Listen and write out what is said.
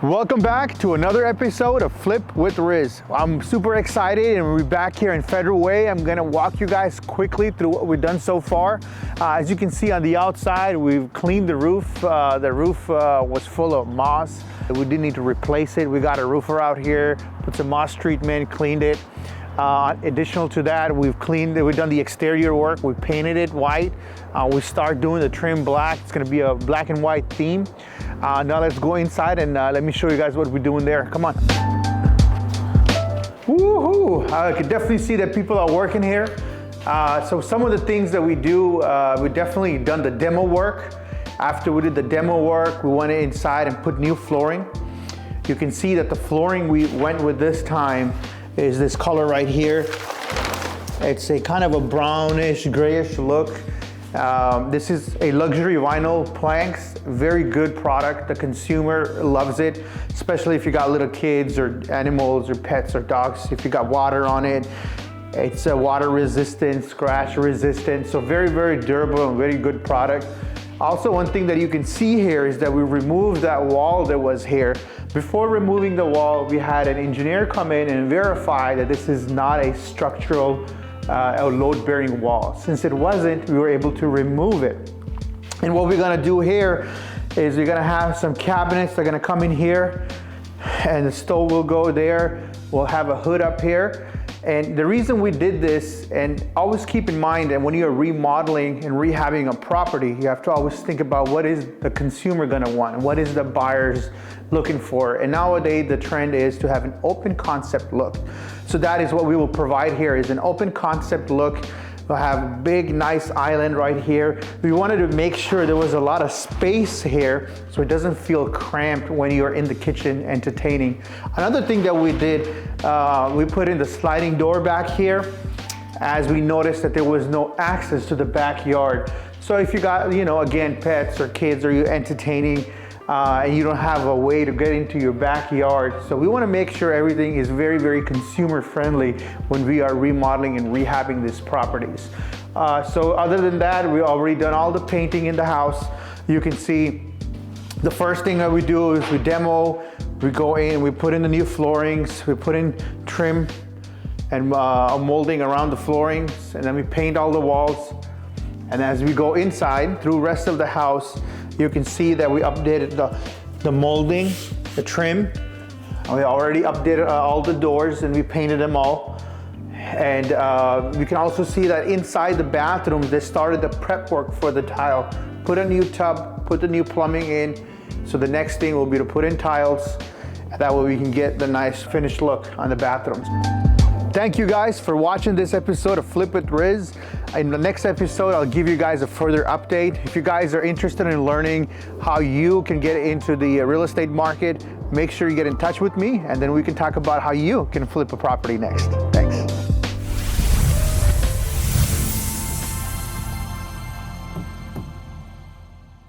Welcome back to another episode of Flip with Riz. I'm super excited and we're back here in Federal Way. I'm gonna walk you guys quickly through what we've done so far. As you can see on the outside, we've cleaned the roof. The roof was full of moss. We didn't need to replace it. We got a roofer out here, put some moss treatment, cleaned it. Additional to that, we've done the exterior work. We painted it white. We start doing the trim black. It's gonna be a black and white theme. Now let's go inside and let me show you guys what we're doing there. Come on. Woohoo! I can definitely see that people are working here. So some of the things that we do, we definitely done the demo work. After we did the demo work, we went inside and put new flooring. You can see that the flooring we went with this time is this color right here. It's a kind of a brownish, grayish look. This is a luxury vinyl planks, very good product. The consumer loves it, especially if you got little kids or animals or pets or dogs. If you got water on it, it's a water resistant, scratch resistant, so very, very durable and very good product. Also, one thing that you can see here is that we removed that wall that was here. Before removing the wall, we had an engineer come in and verify that this is not a structural a load-bearing wall. Since it wasn't, we were able to remove it. And what we're gonna do here is we're gonna have some cabinets that are gonna come in here, and the stove will go there. We'll have a hood up here. And the reason we did this, and always keep in mind that when you're remodeling and rehabbing a property, you have to always think about what is the consumer gonna want, what is the buyers looking for. And nowadays the trend is to have an open concept look. So that is what we will provide here, is an open concept look. We'll have a big, nice island right here. We wanted to make sure there was a lot of space here so it doesn't feel cramped when you're in the kitchen entertaining. Another thing that we did, we put in the sliding door back here, as we noticed that there was no access to the backyard. So if you got, again, pets or kids, or you're entertaining, and you don't have a way to get into your backyard. So we want to make sure everything is very, very consumer friendly when we are remodeling and rehabbing these properties. So other than that, we already done all the painting in the house. You can see the first thing that we do is we demo, we go in, we put in the new floorings, we put in trim and molding around the floorings, and then we paint all the walls. And as we go inside through the rest of the house, you can see that we updated the molding, the trim. We already updated all the doors and we painted them all. And you can also see that inside the bathrooms, they started the prep work for the tile. Put a new tub, put the new plumbing in. So the next thing will be to put in tiles. That way we can get the nice finished look on the bathrooms. Thank you guys for watching this episode of Flip with Riz. In the next episode, I'll give you guys a further update. If you guys are interested in learning how you can get into the real estate market, make sure you get in touch with me, and then we can talk about how you can flip a property next.